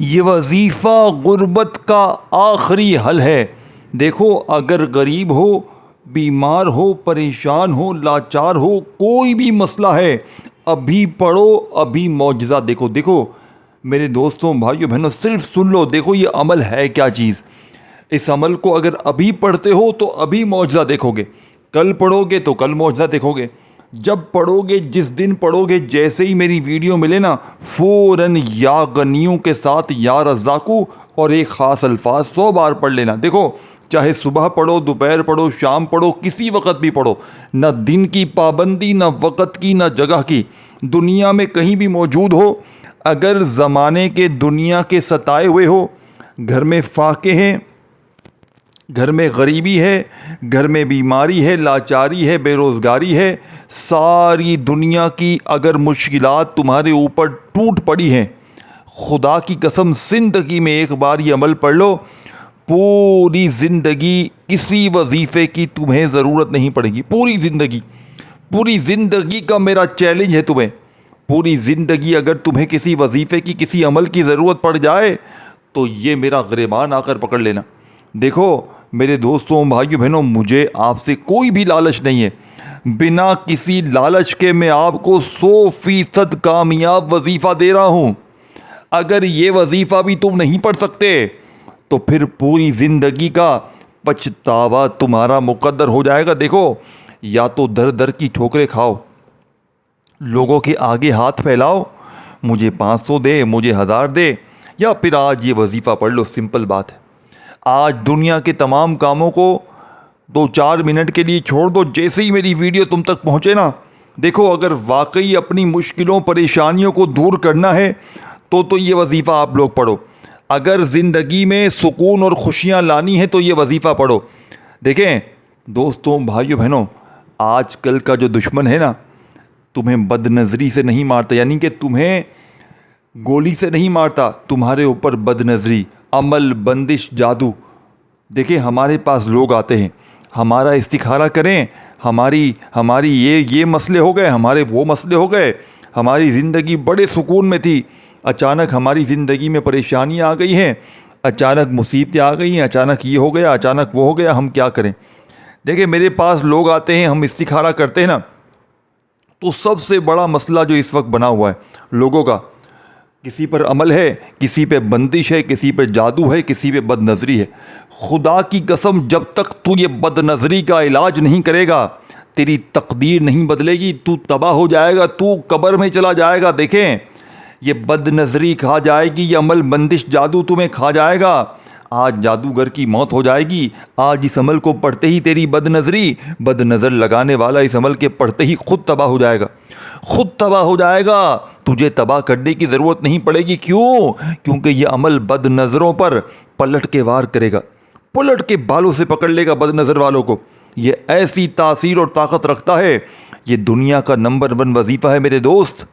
یہ وظیفہ غربت کا آخری حل ہے۔ دیکھو، اگر غریب ہو، بیمار ہو، پریشان ہو، لاچار ہو، کوئی بھی مسئلہ ہے، ابھی پڑھو، ابھی معجزہ دیکھو میرے دوستوں، بھائیو بہنوں، صرف سن لو، دیکھو یہ عمل ہے کیا چیز۔ اس عمل کو اگر ابھی پڑھتے ہو تو ابھی معجزہ دیکھو گے، کل پڑھو گے تو کل معجزہ دیکھو گے، جب پڑھو گے، جس دن پڑھو گے، جیسے ہی میری ویڈیو ملے نا، فوراً یا غنیوں کے ساتھ یا رزاقو اور ایک خاص الفاظ 100 بار پڑھ لینا۔ دیکھو، چاہے صبح پڑھو، دوپہر پڑھو، شام پڑھو، کسی وقت بھی پڑھو، نہ دن کی پابندی، نہ وقت کی، نہ جگہ کی، دنیا میں کہیں بھی موجود ہو، اگر زمانے کے دنیا کے ستائے ہوئے ہو، گھر میں فاقے ہیں، گھر میں غریبی ہے، گھر میں بیماری ہے، لاچاری ہے، بے روزگاری ہے، ساری دنیا کی اگر مشکلات تمہارے اوپر ٹوٹ پڑی ہیں، خدا کی قسم زندگی میں ایک بار یہ عمل پڑھ لو، پوری زندگی کسی وظیفے کی تمہیں ضرورت نہیں پڑے گی۔ پوری زندگی کا میرا چیلنج ہے تمہیں، پوری زندگی اگر تمہیں کسی وظیفے کی، کسی عمل کی ضرورت پڑ جائے تو یہ میرا گریبان آ کر پکڑ لینا۔ دیکھو میرے دوستوں، بھائیو بہنوں، مجھے آپ سے کوئی بھی لالچ نہیں ہے، بنا کسی لالچ کے میں آپ کو 100% کامیاب وظیفہ دے رہا ہوں۔ اگر یہ وظیفہ بھی تم نہیں پڑھ سکتے تو پھر پوری زندگی کا پچھتاوا تمہارا مقدر ہو جائے گا۔ دیکھو، یا تو در در کی ٹھوکریں کھاؤ، لوگوں کے آگے ہاتھ پھیلاؤ، مجھے 500 دے، مجھے 1000 دے، یا پھر آج یہ وظیفہ پڑھ لو۔ سمپل بات ہے۔ آج دنیا کے تمام کاموں کو 2-4 منٹ کے لیے چھوڑ دو، جیسے ہی میری ویڈیو تم تک پہنچے نا، دیکھو اگر واقعی اپنی مشکلوں پریشانیوں کو دور کرنا ہے تو یہ وظیفہ آپ لوگ پڑھو۔ اگر زندگی میں سکون اور خوشیاں لانی ہے تو یہ وظیفہ پڑھو۔ دیکھیں دوستوں، بھائیو بہنوں، آج کل کا جو دشمن ہے نا، تمہیں بد نظری سے نہیں مارتا، یعنی کہ تمہیں گولی سے نہیں مارتا، تمہارے اوپر بد نظری، عمل، بندش، جادو۔ دیکھیں ہمارے پاس لوگ آتے ہیں، ہمارا استخارہ کریں، ہماری یہ مسئلے ہو گئے، ہمارے وہ مسئلے ہو گئے، ہماری زندگی بڑے سکون میں تھی، اچانک ہماری زندگی میں پریشانیاں آ گئی ہیں، اچانک مصیبتیں آ گئی ہیں، اچانک یہ ہو گیا، اچانک وہ ہو گیا، ہم کیا کریں؟ دیکھیں میرے پاس لوگ آتے ہیں، ہم استخارہ کرتے ہیں نا، تو سب سے بڑا مسئلہ جو اس وقت بنا ہوا ہے لوگوں کا، کسی پر عمل ہے، کسی پہ بندش ہے، کسی پہ جادو ہے، کسی پہ بد نظری ہے۔ خدا کی قسم جب تک تو یہ بد نظری کا علاج نہیں کرے گا، تیری تقدیر نہیں بدلے گی، تو تباہ ہو جائے گا، تو قبر میں چلا جائے گا۔ دیکھیں یہ بد نظری کھا جائے گی، یہ عمل، بندش، جادو تمہیں کھا جائے گا۔ آج جادوگر کی موت ہو جائے گی، آج اس عمل کو پڑھتے ہی تیری بد نظر لگانے والا اس عمل کے پڑھتے ہی خود تباہ ہو جائے گا، خود تباہ ہو جائے گا، تجھے تباہ کرنے کی ضرورت نہیں پڑے گی۔ کیوں؟ کیونکہ یہ عمل بد نظروں پر پلٹ کے وار کرے گا، پلٹ کے بالوں سے پکڑ لے گا بد نظر والوں کو۔ یہ ایسی تاثیر اور طاقت رکھتا ہے، یہ دنیا کا نمبر 1 وظیفہ ہے میرے دوست،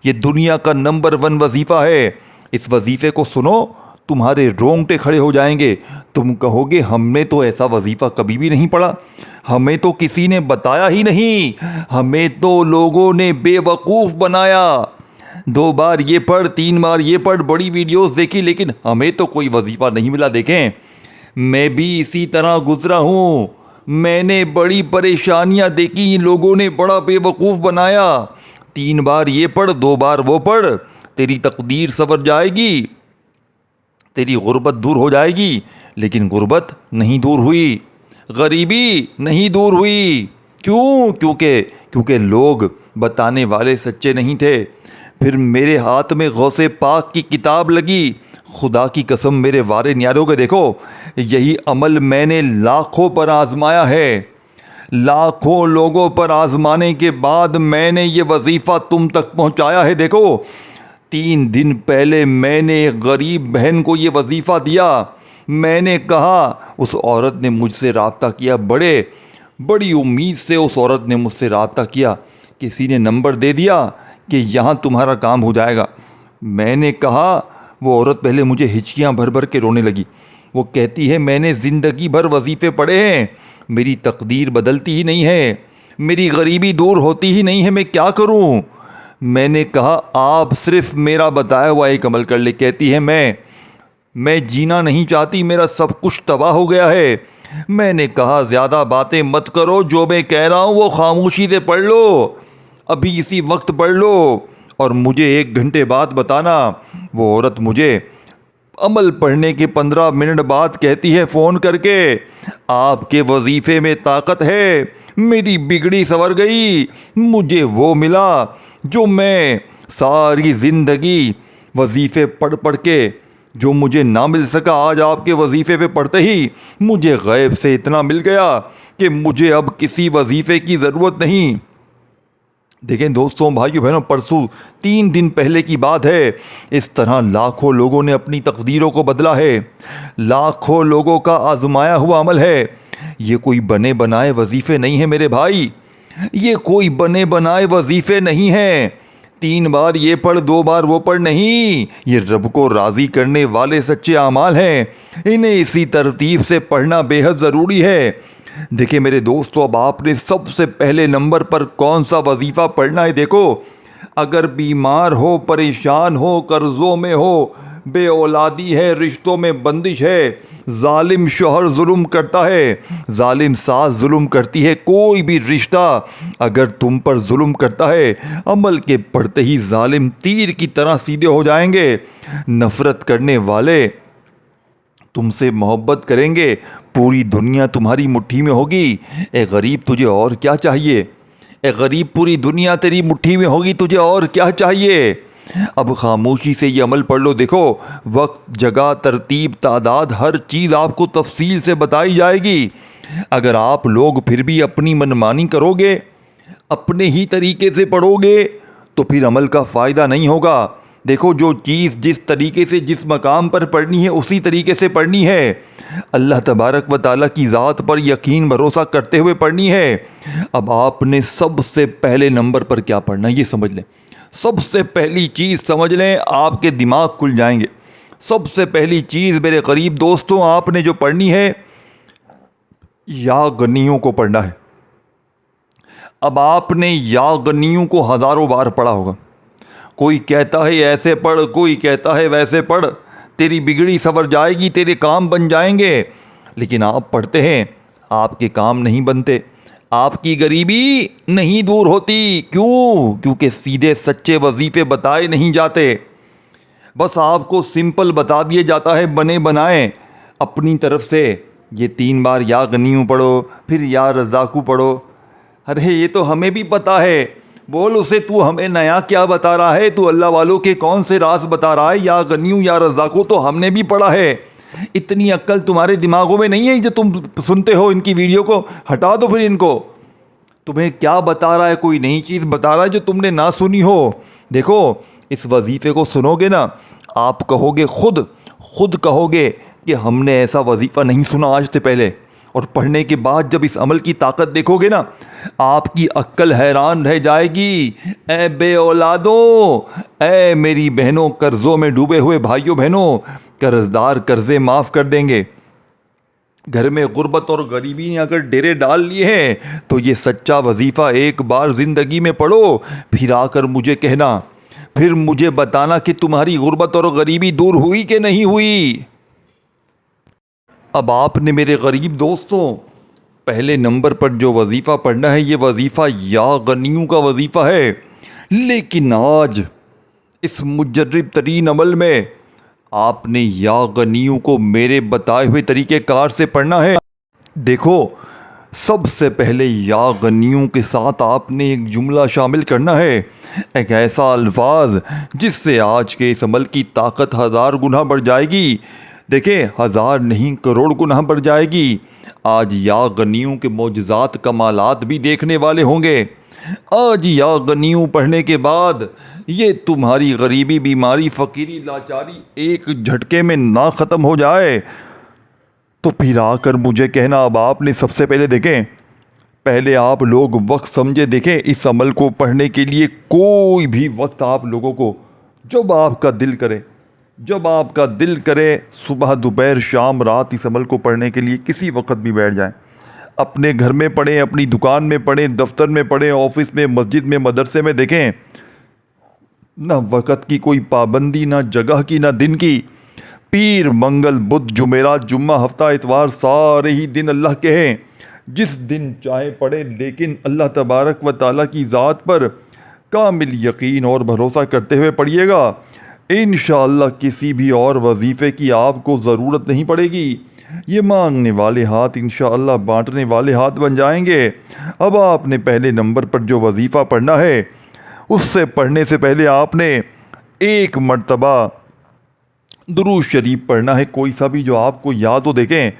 یہ دنیا کا نمبر 1 وظیفہ ہے۔ اس وظیفے کو سنو، تمہارے رونگٹے کھڑے ہو جائیں گے، تم کہو گے ہم نے تو ایسا وظیفہ کبھی بھی نہیں پڑھا، ہمیں تو کسی نے بتایا ہی نہیں، ہمیں تو لوگوں نے بے وقوف بنایا۔ 2 بار یہ پڑھ، 3 بار یہ پڑھ، بڑی ویڈیوز دیکھی، لیکن ہمیں تو کوئی وظیفہ نہیں ملا۔ دیکھیں میں بھی اسی طرح گزرا ہوں، میں نے بڑی پریشانیاں دیکھی، لوگوں نے بڑا بے وقوف بنایا۔ 3 بار یہ پڑھ، 2 بار وہ پڑھ، تیری تقدیر سنور جائے گی، تیری غربت دور ہو جائے گی۔ لیکن غربت نہیں دور ہوئی، غریبی نہیں دور ہوئی۔ کیوں؟ کیونکہ لوگ بتانے والے سچے نہیں تھے۔ پھر میرے ہاتھ میں غوث پاک کی کتاب لگی، خدا کی قسم میرے وارے نیاروں کے، دیکھو یہی عمل میں نے لاکھوں پر آزمایا ہے، لاکھوں لوگوں پر آزمانے کے بعد میں نے یہ وظیفہ تم تک پہنچایا ہے۔ دیکھو 3 دن پہلے میں نے ایک غریب بہن کو یہ وظیفہ دیا، میں نے کہا، اس عورت نے مجھ سے رابطہ کیا، بڑی امید سے اس عورت نے مجھ سے رابطہ کیا، کسی نے نمبر دے دیا کہ یہاں تمہارا کام ہو جائے گا۔ میں نے کہا، وہ عورت پہلے مجھے ہچکیاں بھر بھر کے رونے لگی، وہ کہتی ہے میں نے زندگی بھر وظیفے پڑھے ہیں، میری تقدیر بدلتی ہی نہیں ہے، میری غریبی دور ہوتی ہی نہیں ہے، میں کیا کروں؟ میں نے کہا آپ صرف میرا بتایا ہوا ایک عمل کر لے۔ کہتی ہے میں میں جینا نہیں چاہتی, میرا سب کچھ تباہ ہو گیا ہے. میں نے کہا زیادہ باتیں مت کرو, جو میں کہہ رہا ہوں وہ خاموشی سے پڑھ لو, ابھی اسی وقت پڑھ لو اور مجھے 1 گھنٹے بعد بتانا. وہ عورت مجھے عمل پڑھنے کے 15 منٹ بعد کہتی ہے فون کر کے, آپ کے وظیفے میں طاقت ہے, میری بگڑی سنور گئی, مجھے وہ ملا جو میں ساری زندگی وظیفے پڑھ پڑھ کے جو مجھے نہ مل سکا, آج آپ کے وظیفے پہ پڑھتے ہی مجھے غیب سے اتنا مل گیا کہ مجھے اب کسی وظیفے کی ضرورت نہیں. دیکھیں دوستوں, بھائیو بہنوں, پرسوں 3 دن پہلے کی بات ہے, اس طرح لاکھوں لوگوں نے اپنی تقدیروں کو بدلا ہے, لاکھوں لوگوں کا آزمایا ہوا عمل ہے. یہ کوئی بنے بنائے وظیفے نہیں ہیں میرے بھائی, یہ کوئی بنے بنائے وظیفے نہیں ہیں. 3 بار یہ پڑھ 2 بار وہ پڑھ نہیں, یہ رب کو راضی کرنے والے سچے اعمال ہیں. انہیں اسی ترتیب سے پڑھنا بے حد ضروری ہے. دیکھیں میرے دوستو, اب آپ نے سب سے پہلے نمبر پر کون سا وظیفہ پڑھنا ہے. دیکھو, اگر بیمار ہو, پریشان ہو, قرضوں میں ہو, بے اولادی ہے, رشتوں میں بندش ہے, ظالم شوہر ظلم کرتا ہے, ظالم ساس ظلم کرتی ہے, کوئی بھی رشتہ اگر تم پر ظلم کرتا ہے, عمل کے پڑھتے ہی ظالم تیر کی طرح سیدھے ہو جائیں گے. نفرت کرنے والے تم سے محبت کریں گے, پوری دنیا تمہاری مٹھی میں ہوگی. اے غریب, تجھے اور کیا چاہیے؟ اے غریب, پوری دنیا تیری مٹھی میں ہوگی, تجھے اور کیا چاہیے؟ اب خاموشی سے یہ عمل پڑھ لو. دیکھو, وقت, جگہ, ترتیب, تعداد, ہر چیز آپ کو تفصیل سے بتائی جائے گی. اگر آپ لوگ پھر بھی اپنی منمانی کرو گے, اپنے ہی طریقے سے پڑھو گے, تو پھر عمل کا فائدہ نہیں ہوگا. دیکھو, جو چیز جس طریقے سے جس مقام پر پڑھنی ہے اسی طریقے سے پڑھنی ہے. اللہ تبارک و تعالیٰ کی ذات پر یقین بھروسہ کرتے ہوئے پڑھنی ہے. اب آپ نے سب سے پہلے نمبر پر کیا پڑھنا ہے یہ سمجھ لیں. سب سے پہلی چیز سمجھ لیں, آپ کے دماغ کھل جائیں گے. سب سے پہلی چیز میرے قریب دوستوں آپ نے جو پڑھنی ہے, یا غنیوں کو پڑھنا ہے. اب آپ نے یا غنیوں کو ہزاروں بار پڑھا ہوگا. کوئی کہتا ہے ایسے پڑھ, کوئی کہتا ہے ویسے پڑھ, تیری بگڑی سنور جائے گی, تیرے کام بن جائیں گے. لیکن آپ پڑھتے ہیں, آپ کے کام نہیں بنتے, آپ کی غریبی نہیں دور ہوتی. کیوں؟ کیونکہ سیدھے سچے وظیفے بتائے نہیں جاتے. بس آپ کو سمپل بتا دیا جاتا ہے بنے بنائے اپنی طرف سے. یہ 3 بار یا غنیوں پڑھو, پھر یا رزاقو پڑھو. ارے یہ تو ہمیں بھی پتا ہے, بول اسے تو ہمیں نیا کیا بتا رہا ہے, تو اللہ والوں کے کون سے راز بتا رہا ہے. یا غنیوں یا رزاقو تو ہم نے بھی پڑھا ہے. اتنی عقل تمہارے دماغوں میں نہیں ہے جو تم سنتے ہو ان کی ویڈیو کو, ہٹا دو پھر ان کو. تمہیں کیا بتا رہا ہے, کوئی نئی چیز بتا رہا ہے جو تم نے نہ سنی ہو. دیکھو, اس وظیفے کو سنو گے نا, آپ کہو گے, خود کہو گے کہ ہم نے ایسا وظیفہ نہیں سنا آج سے پہلے. اور پڑھنے کے بعد جب اس عمل کی طاقت دیکھو گے نا, آپ کی عقل حیران رہ جائے گی. اے بے اولادوں, اے میری بہنوں, قرضوں میں ڈوبے ہوئے بھائیوں بہنوں, قرضدار قرضے معاف کر دیں گے. گھر میں غربت اور غریبی نے اگر ڈیرے ڈال لیے ہیں تو یہ سچا وظیفہ ایک بار زندگی میں پڑھو, پھر آ کر مجھے کہنا, پھر مجھے بتانا کہ تمہاری غربت اور غریبی دور ہوئی کہ نہیں ہوئی. اب آپ نے میرے غریب دوستوں پہلے نمبر پر جو وظیفہ پڑھنا ہے, یہ وظیفہ یا غنیوں کا وظیفہ ہے. لیکن آج اس مجرب ترین عمل میں آپ نے یا غنیوں کو میرے بتائے ہوئے طریقہ کار سے پڑھنا ہے. دیکھو, سب سے پہلے یا غنیوں کے ساتھ آپ نے ایک جملہ شامل کرنا ہے, ایک ایسا الفاظ جس سے آج کے اس عمل کی طاقت 1000 گنا بڑھ جائے گی. دیکھیں, 1000 نہیں کروڑ گنا بڑھ جائے گی. آج یا غنیوں کے معجزات کمالات بھی دیکھنے والے ہوں گے. آج یا غنیوں پڑھنے کے بعد یہ تمہاری غریبی, بیماری, فقیری, لاچاری ایک جھٹکے میں نہ ختم ہو جائے تو پھر آ کر مجھے کہنا. اب آپ نے سب سے پہلے دیکھیں, پہلے آپ لوگ وقت سمجھے. دیکھیں, اس عمل کو پڑھنے کے لیے کوئی بھی وقت آپ لوگوں کو جب آپ کا دل کرے, جب آپ کا دل کرے, صبح, دوپہر, شام, رات, اس عمل کو پڑھنے کے لیے کسی وقت بھی بیٹھ جائیں. اپنے گھر میں پڑھیں, اپنی دکان میں پڑھیں, دفتر میں پڑھیں, آفس میں, مسجد میں, مدرسے میں. دیکھیں, نہ وقت کی کوئی پابندی, نہ جگہ کی, نہ دن کی. پیر منگل بدھ جمعرات جمعہ ہفتہ اتوار سارے ہی دن اللہ کے ہیں، جس دن چاہے پڑھے، لیکن اللہ تبارک و تعالیٰ کی ذات پر کامل یقین اور بھروسہ کرتے ہوئے پڑھیے گا۔ انشاءاللہ کسی بھی اور وظیفے کی آپ کو ضرورت نہیں پڑے گی۔ یہ مانگنے والے ہاتھ انشاءاللہ بانٹنے والے ہاتھ بن جائیں گے۔ اب آپ نے پہلے نمبر پر جو وظیفہ پڑھنا ہے، اس سے پڑھنے سے پہلے آپ نے ایک مرتبہ درود شریف پڑھنا ہے، کوئی سا بھی جو آپ کو یاد ہو۔ دیکھیں،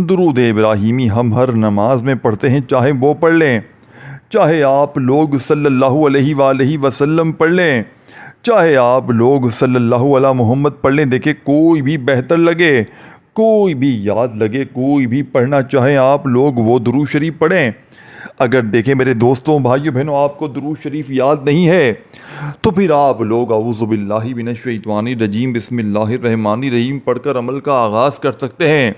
درود ابراہیمی ہم ہر نماز میں پڑھتے ہیں، چاہے وہ پڑھ لیں، چاہے آپ لوگ صلی اللہ علیہ وآلہ وسلم پڑھ لیں، چاہے آپ لوگ صلی اللہ علیہ محمد پڑھ لیں۔ دیکھیں، کوئی بھی بہتر لگے، کوئی بھی یاد لگے، کوئی بھی پڑھنا چاہیں آپ لوگ وہ درود شریف پڑھیں۔ اگر دیکھیں میرے دوستوں بھائیوں بہنوں آپ کو درود شریف یاد نہیں ہے تو پھر آپ لوگ اعوذ باللہ من الشیطان الرجیم بسم اللہ الرحمن الرحیم پڑھ کر عمل کا آغاز کر سکتے ہیں۔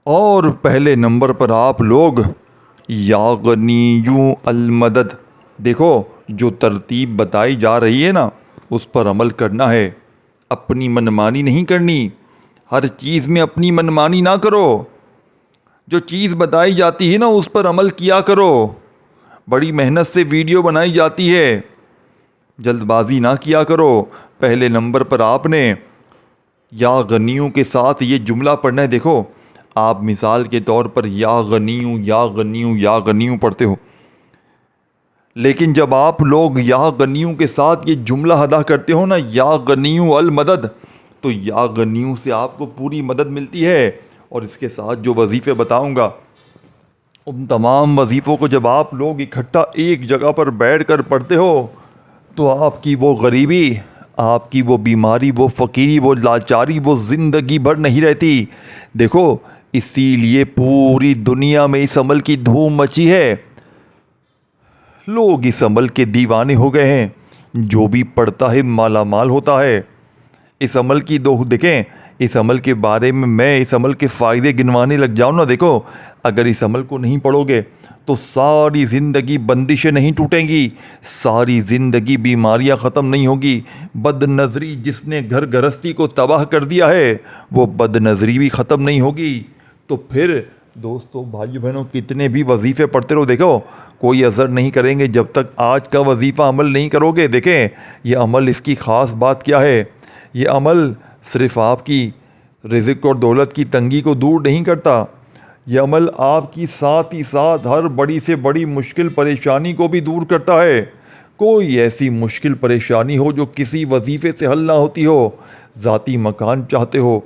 اور پہلے نمبر پر آپ لوگ یا غنیو المدد، دیکھو جو ترتیب بتائی جا رہی ہے نا، اس پر عمل کرنا ہے، اپنی منمانی نہیں کرنی۔ ہر چیز میں اپنی منمانی نہ کرو، جو چیز بتائی جاتی ہے نا اس پر عمل کیا کرو۔ بڑی محنت سے ویڈیو بنائی جاتی ہے، جلد بازی نہ کیا کرو۔ پہلے نمبر پر آپ نے یا غنیوں کے ساتھ یہ جملہ پڑھنا ہے۔ دیکھو، آپ مثال کے طور پر یا غنیوں یا غنیوں یا غنیوں پڑھتے ہو، لیکن جب آپ لوگ یا غنیوں کے ساتھ یہ جملہ ادا کرتے ہو نا، یا غنیوں المدد، تو یا غنیوں سے آپ کو پوری مدد ملتی ہے۔ اور اس کے ساتھ جو وظیفے بتاؤں گا، ان تمام وظیفوں کو جب آپ لوگ اکٹھا ایک جگہ پر بیٹھ کر پڑھتے ہو تو آپ کی وہ غریبی، آپ کی وہ بیماری، وہ فقیری، وہ لاچاری، وہ زندگی بھر نہیں رہتی۔ دیکھو، اسی لیے پوری دنیا میں اس عمل کی دھوم مچی ہے، لوگ اس عمل کے دیوانے ہو گئے ہیں۔ جو بھی پڑھتا ہے مالا مال ہوتا ہے۔ اس عمل کی دیکھیں، اس عمل کے بارے میں اس عمل کے فائدے گنوانے لگ جاؤں نا، دیکھو اگر اس عمل کو نہیں پڑھو گے تو ساری زندگی بندشیں نہیں ٹوٹیں گی، ساری زندگی بیماریاں ختم نہیں ہوگی۔ بد نظری جس نے گھر گھرستی کو تباہ کر دیا ہے، وہ بد نظری بھی ختم نہیں ہوگی۔ تو پھر دوستو بھائیو بہنوں کتنے بھی وظیفے پڑھتے رہو، دیکھو کوئی اثر نہیں کریں گے جب تک آج کا وظیفہ عمل نہیں کرو گے۔ دیکھیں یہ عمل، اس کی خاص بات کیا ہے، یہ عمل صرف آپ کی رزق اور دولت کی تنگی کو دور نہیں کرتا، یہ عمل آپ کی ساتھ ہی ساتھ ہر بڑی سے بڑی مشکل پریشانی کو بھی دور کرتا ہے۔ کوئی ایسی مشکل پریشانی ہو جو کسی وظیفے سے حل نہ ہوتی ہو، ذاتی مکان چاہتے ہو،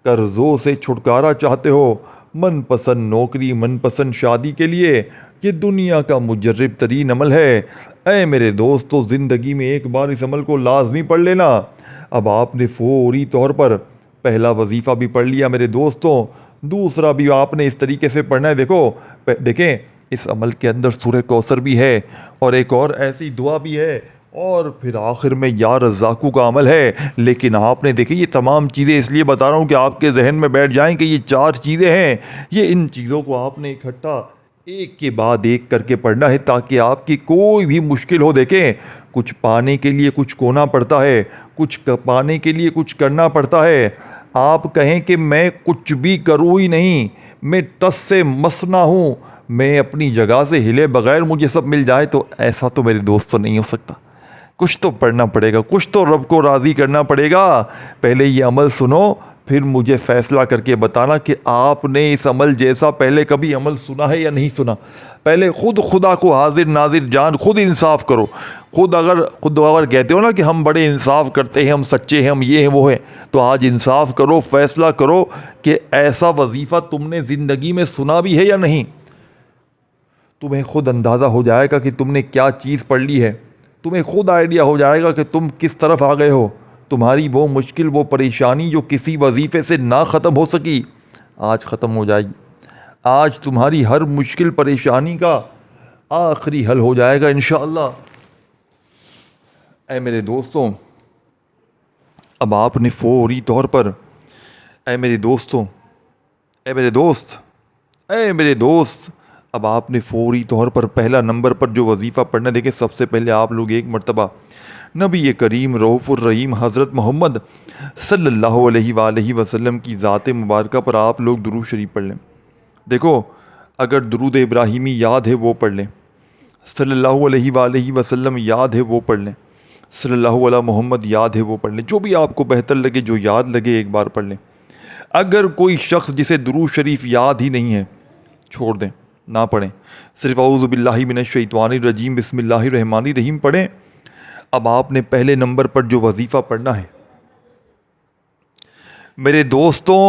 قرضوں سے چھٹکارا چاہتے ہو، من پسند نوکری، من پسند شادی کے لیے، یہ دنیا کا مجرب ترین عمل ہے۔ اے میرے دوستو، زندگی میں ایک بار اس عمل کو لازمی پڑھ لینا۔ اب آپ نے فوری طور پر پہلا وظیفہ بھی پڑھ لیا میرے دوستوں، دوسرا بھی آپ نے اس طریقے سے پڑھنا ہے۔ دیکھیں اس عمل کے اندر سورہ کوثر بھی ہے اور ایک اور ایسی دعا بھی ہے، اور پھر آخر میں یا رزاقو کا عمل ہے۔ لیکن آپ نے دیکھیں یہ تمام چیزیں اس لیے بتا رہا ہوں کہ آپ کے ذہن میں بیٹھ جائیں کہ یہ 4 چیزیں ہیں، یہ ان چیزوں کو آپ نے اکٹھا ایک کے بعد ایک کر کے پڑھنا ہے تاکہ آپ کی کوئی بھی مشکل ہو۔ دیکھیں کچھ پانے کے لیے کچھ کھونا پڑتا ہے، کچھ پانے کے لیے کچھ کرنا پڑتا ہے۔ آپ کہیں کہ میں کچھ بھی کروں ہی نہیں، میں ٹس سے مس نہ ہوں، میں اپنی جگہ سے ہلے بغیر مجھے سب مل جائے، تو ایسا تو میرے دوست تو نہیں ہو سکتا۔ کچھ تو پڑھنا پڑے گا، کچھ تو رب کو راضی کرنا پڑے گا۔ پہلے یہ عمل سنو، پھر مجھے فیصلہ کر کے بتانا کہ آپ نے اس عمل جیسا پہلے کبھی عمل سنا ہے یا نہیں سنا۔ پہلے خود خدا کو حاضر ناظر جان، خود انصاف کرو۔ خود اگر کہتے ہو نا کہ ہم بڑے انصاف کرتے ہیں، ہم سچے ہیں، ہم یہ ہیں وہ ہیں، تو آج انصاف کرو، فیصلہ کرو کہ ایسا وظیفہ تم نے زندگی میں سنا بھی ہے یا نہیں۔ تمہیں خود اندازہ ہو جائے گا کہ تم نے کیا چیز پڑھ لی ہے، تمہیں خود آئیڈیا ہو جائے گا کہ تم کس طرف آ گئے ہو۔ تمہاری وہ مشکل، وہ پریشانی جو کسی وظیفے سے نہ ختم ہو سکی، آج ختم ہو جائے گی۔ آج تمہاری ہر مشکل پریشانی کا آخری حل ہو جائے گا انشاءاللہ۔ اے میرے دوستوں، اب آپ نے فوری طور پر، اے میرے دوستوں، اے میرے دوست، اے میرے دوست، اب آپ نے فوری طور پر پہلا نمبر پر جو وظیفہ پڑھنا، دیکھیں سب سے پہلے آپ لوگ ایک مرتبہ نبی کریم رؤوف الرحیم حضرت محمد صلی اللہ علیہ وآلہ وسلم کی ذات مبارکہ پر آپ لوگ درود شریف پڑھ لیں۔ دیکھو اگر درود ابراہیمی یاد ہے وہ پڑھ لیں، صلی اللہ علیہ وآلہ وسلم یاد ہے وہ پڑھ لیں، صلی اللہ علیہ محمد یاد ہے وہ پڑھ لیں، جو بھی آپ کو بہتر لگے، جو یاد لگے ایک بار پڑھ لیں۔ اگر کوئی شخص جسے درود شریف یاد ہی نہیں ہے چھوڑ دیں، نہ پڑھیں، صرف اعوذ باللہ من الشیطان الرجیم بسم اللہ الرحمن الرحیم پڑھیں۔ اب آپ نے پہلے نمبر پر جو وظیفہ پڑھنا ہے، میرے دوستوں،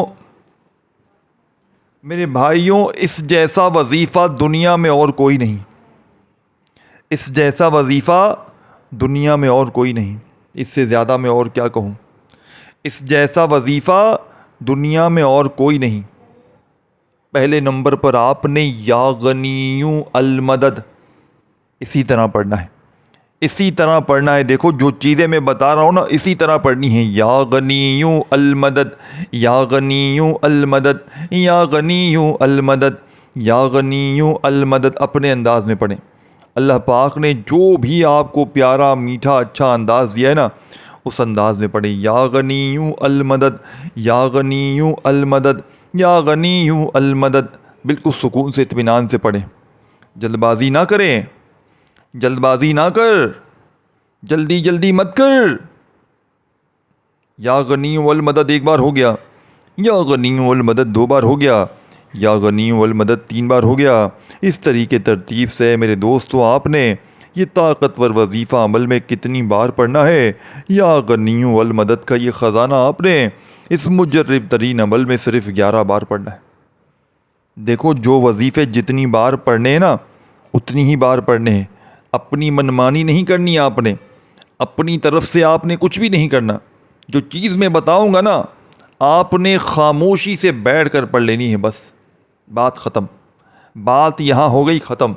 میرے بھائیوں، اس جیسا وظیفہ دنیا میں اور کوئی نہیں، اس جیسا وظیفہ دنیا میں اور کوئی نہیں، اس سے زیادہ میں اور کیا کہوں، اس جیسا وظیفہ دنیا میں اور کوئی نہیں۔ پہلے نمبر پر آپ نے یا غنیوں المدد اسی طرح پڑھنا ہے، اسی طرح پڑھنا ہے۔ دیکھو جو چیزیں میں بتا رہا ہوں نا، اسی طرح پڑھنی ہے۔ یا غنیوں المدد، یا غنیوں المدد، یا غنیوں المدد، یا غنیوں المدد، اپنے انداز میں پڑھیں۔ اللہ پاک نے جو بھی آپ کو پیارا میٹھا اچھا انداز دیا ہے نا، اس انداز میں پڑھیں۔ یا غنیوں المدد، یا غنیوں المدد، یا غنیوں المدد، بالکل سکون سے اطمینان سے پڑھیں، جلد بازی نہ کریں، جلد بازی نہ کر، جلدی جلدی مت کر۔ یا غنیوں المدد ایک بار ہو گیا، یا غنیوں المدد دو بار ہو گیا، یا غنیوں المدد تین بار ہو گیا۔ اس طریقے ترتیب سے میرے دوستو آپ نے یہ طاقتور وظیفہ عمل میں کتنی بار پڑھنا ہے؟ یا غنیوں المدد کا یہ خزانہ آپ نے اس مجرب ترین عمل میں صرف 11 بار پڑھنا ہے۔ دیکھو جو وظیفے جتنی بار پڑھنے ہیں نا، اتنی ہی بار پڑھنے ہیں۔ اپنی منمانی نہیں کرنی آپ نے، اپنی طرف سے آپ نے کچھ بھی نہیں کرنا۔ جو چیز میں بتاؤں گا نا، آپ نے خاموشی سے بیٹھ کر پڑھ لینی ہے، بس بات ختم، بات یہاں ہو گئی ختم،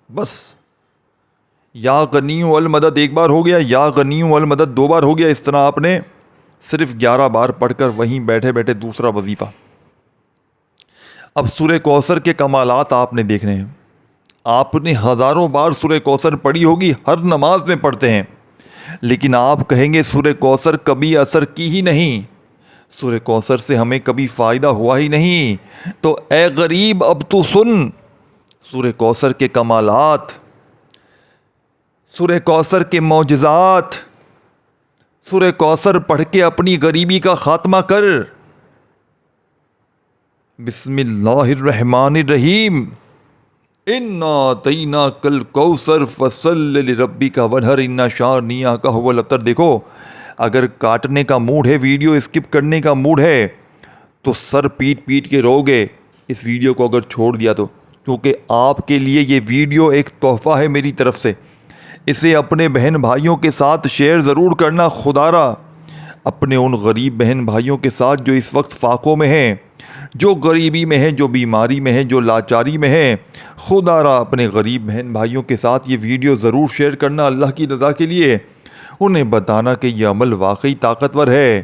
بس۔ یا غنیوں المدد ایک بار ہو گیا، یا غنیوں المدد دو بار ہو گیا۔ اس طرح آپ نے صرف 11 بار پڑھ کر وہیں بیٹھے بیٹھے دوسرا وظیفہ۔ اب سورہ کوثر کے کمالات آپ نے دیکھنے ہیں۔ آپ نے ہزاروں بار سورہ کوثر پڑھی ہوگی، ہر نماز میں پڑھتے ہیں، لیکن آپ کہیں گے سورہ کوثر کبھی اثر کی ہی نہیں، سورہ کوثر سے ہمیں کبھی فائدہ ہوا ہی نہیں۔ تو اے غریب اب تو سن سورہ کوثر کے کمالات، سورہ کوثر کے معجزات، سورہ کوثر پڑھ کے اپنی غریبی کا خاتمہ کر۔ بسم اللہ الرحمن الرحیم، انا اعطیناک الکوثر فصل لربک وانحر ان شانئک ھو الابتر۔ دیکھو اگر کاٹنے کا موڈ ہے، ویڈیو اسکپ کرنے کا موڈ ہے، تو سر پیٹ پیٹ کے رو گے اس ویڈیو کو اگر چھوڑ دیا تو، کیونکہ آپ کے لیے یہ ویڈیو ایک تحفہ ہے میری طرف سے۔ اسے اپنے بہن بھائیوں کے ساتھ شیئر ضرور کرنا، خدا را اپنے ان غریب بہن بھائیوں کے ساتھ جو اس وقت فاقوں میں ہیں، جو غریبی میں ہیں، جو بیماری میں ہیں، جو لاچاری میں ہیں، خدا را اپنے غریب بہن بھائیوں کے ساتھ یہ ویڈیو ضرور شیئر کرنا اللہ کی رضا کے لیے، انہیں بتانا کہ یہ عمل واقعی طاقتور ہے۔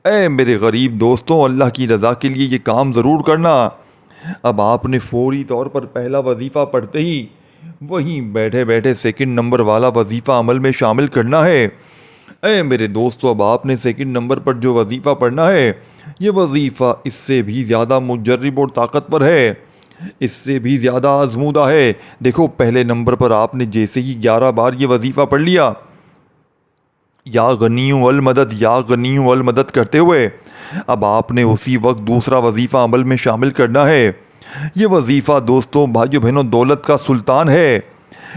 اے میرے غریب دوستوں، اللہ کی رضا کے لیے یہ کام ضرور کرنا۔ اب آپ نے فوری طور پر پہلا وظیفہ پڑھتے ہی وہیں بیٹھے بیٹھے سیکنڈ نمبر والا وظیفہ عمل میں شامل کرنا ہے۔ اے میرے دوستو، اب آپ نے سیکنڈ نمبر پر جو وظیفہ پڑھنا ہے، یہ وظیفہ اس سے بھی زیادہ مجرب اور طاقتور ہے، اس سے بھی زیادہ آزمودہ ہے۔ دیکھو پہلے نمبر پر آپ نے جیسے ہی 11 بار یہ وظیفہ پڑھ لیا، یا غنیوں المدد، یا غنیوں المدد کرتے ہوئے، اب آپ نے اسی وقت دوسرا وظیفہ عمل میں شامل کرنا ہے۔ یہ وظیفہ دوستوں، بھائیو بہنوں، دولت کا سلطان ہے۔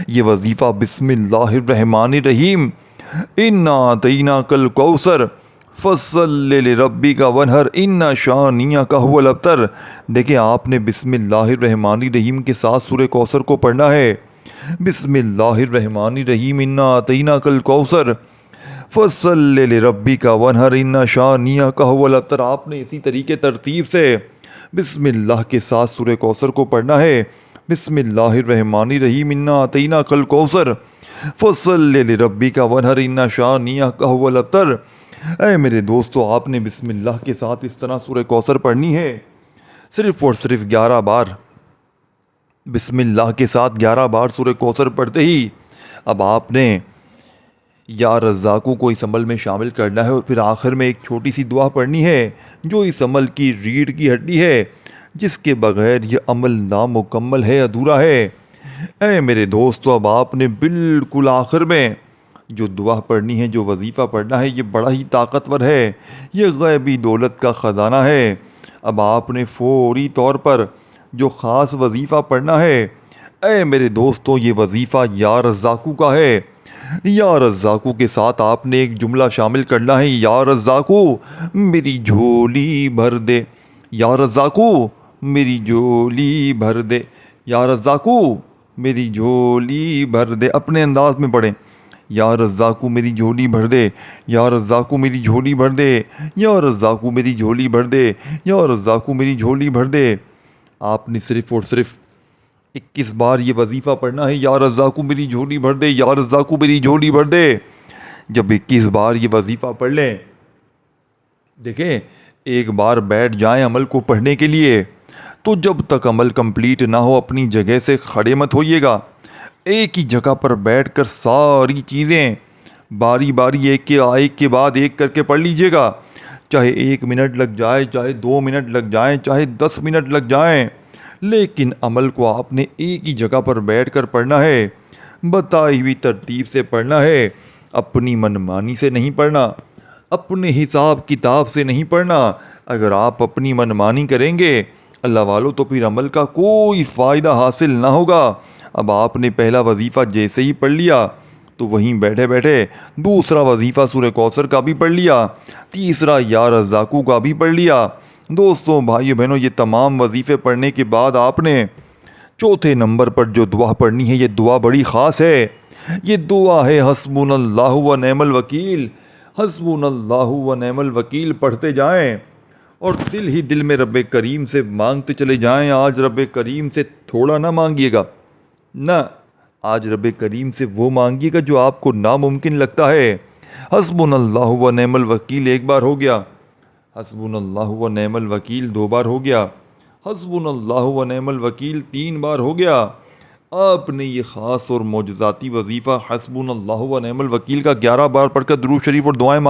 یہ وظیفہ بسم اللہ الرحمن الرحیم، انا اعطیناک الکوثر فصل لربک وانحر ان شانئک ھو الابتر۔ دیکھیں آپ نے بسم اللہ الرحمن الرحیم کے ساتھ سورہ کوثر کو پڑھنا ہے۔ بسم اللہ الرحمن الرحیم، انا اعطیناک الکوثر فصل لربک وانحر ان شانئک ھو الابتر۔ آپ نے اسی طریقے ترتیب سے بسم اللہ کے ساتھ سورہ کوثر کو پڑھنا ہے۔ بسم اللہ الرحمن الرحیم، انا اعطیناک الکوثر فصل لربک وانحر ان شانئک ھو الابتر۔ اے میرے دوستو، آپ نے بسم اللہ کے ساتھ اس طرح سورہ کوثر پڑھنی ہے، صرف اور صرف 11 بار۔ بسم اللہ کے ساتھ 11 بار سورہ کوثر پڑھتے ہی اب آپ نے یا رزاقوں کو اس عمل میں شامل کرنا ہے، اور پھر آخر میں ایک چھوٹی سی دعا پڑھنی ہے جو اس عمل کی ریڑھ کی ہڈی ہے، جس کے بغیر یہ عمل نامکمل ہے، ادھورا ہے۔ اے میرے دوستو، اب آپ نے بالکل آخر میں جو دعا پڑھنی ہے، جو وظیفہ پڑھنا ہے، یہ بڑا ہی طاقتور ہے، یہ غیبی دولت کا خزانہ ہے۔ اب آپ نے فوری طور پر جو خاص وظیفہ پڑھنا ہے، اے میرے دوستو، یہ وظیفہ یا رزاقو کا ہے۔ یا رزاقو کے ساتھ آپ نے ایک جملہ شامل کرنا ہے، یا رزاقو میری جھولی بھر دے، یا رزاقو میری جھولی بھر دے، یا رزاقو میری جھولی بھر دے۔ اپنے انداز میں پڑھیں، یا رزاقو میری جھولی بھر دے، یا رزاقو میری جھولی بھر دے، یا رزاقو میری جھولی بھر دے، یا رزاقو میری جھولی بھر دے۔ آپ نے صرف اور صرف 21 بار یہ وظیفہ پڑھنا ہے، یا رزاقو میری جھولی بھر دے، یا رزاقو میری جھولی بھر دے۔ جب 21 بار یہ وظیفہ پڑھ لیں، دیکھیں ایک بار بیٹھ جائیں عمل کو پڑھنے کے لیے، تو جب تک عمل کمپلیٹ نہ ہو اپنی جگہ سے کھڑے مت ہوئیے گا۔ ایک ہی جگہ پر بیٹھ کر ساری چیزیں باری باری ایک کے بعد ایک کر کے پڑھ لیجئے گا، چاہے 1 منٹ لگ جائے، چاہے 2 منٹ لگ جائیں، چاہے 10 منٹ لگ جائیں، لیکن عمل کو آپ نے ایک ہی جگہ پر بیٹھ کر پڑھنا ہے، بتائی ہوئی ترتیب سے پڑھنا ہے، اپنی منمانی سے نہیں پڑھنا، اپنے حساب کتاب سے نہیں پڑھنا۔ اگر آپ اپنی منمانی کریں گے اللہ والوں تو پھر عمل کا کوئی فائدہ حاصل نہ ہوگا۔ اب آپ نے پہلا وظیفہ جیسے ہی پڑھ لیا تو وہیں بیٹھے بیٹھے دوسرا وظیفہ سورہ کوثر کا بھی پڑھ لیا، تیسرا یا رزاقو کا بھی پڑھ لیا۔ دوستوں، بھائیو بہنوں، یہ تمام وظیفے پڑھنے کے بعد آپ نے چوتھے نمبر پر جو دعا پڑھنی ہے، یہ دعا بڑی خاص ہے۔ یہ دعا ہے حسبنا اللہ و نعم الوکیل۔ حسبنا اللہ و نعم الوکیل پڑھتے جائیں اور دل ہی دل میں رب کریم سے مانگتے چلے جائیں۔ آج رب کریم سے تھوڑا نہ مانگیے گا، نہ، آج رب کریم سے وہ مانگیے گا جو آپ کو ناممکن لگتا ہے۔ حسبنا اللہ و نعم الوکیل ایک بار ہو گیا، حسبنا اللہ و نعم الوکیل 2 بار ہو گیا، حسبنا اللہ و نعم الوکیل 3 بار ہو گیا۔ آپ نے یہ خاص اور معجزاتی وظیفہ حسبنا اللہ و نعم الوکیل کا 11 بار پڑھ کر درود شریف اور دعائیں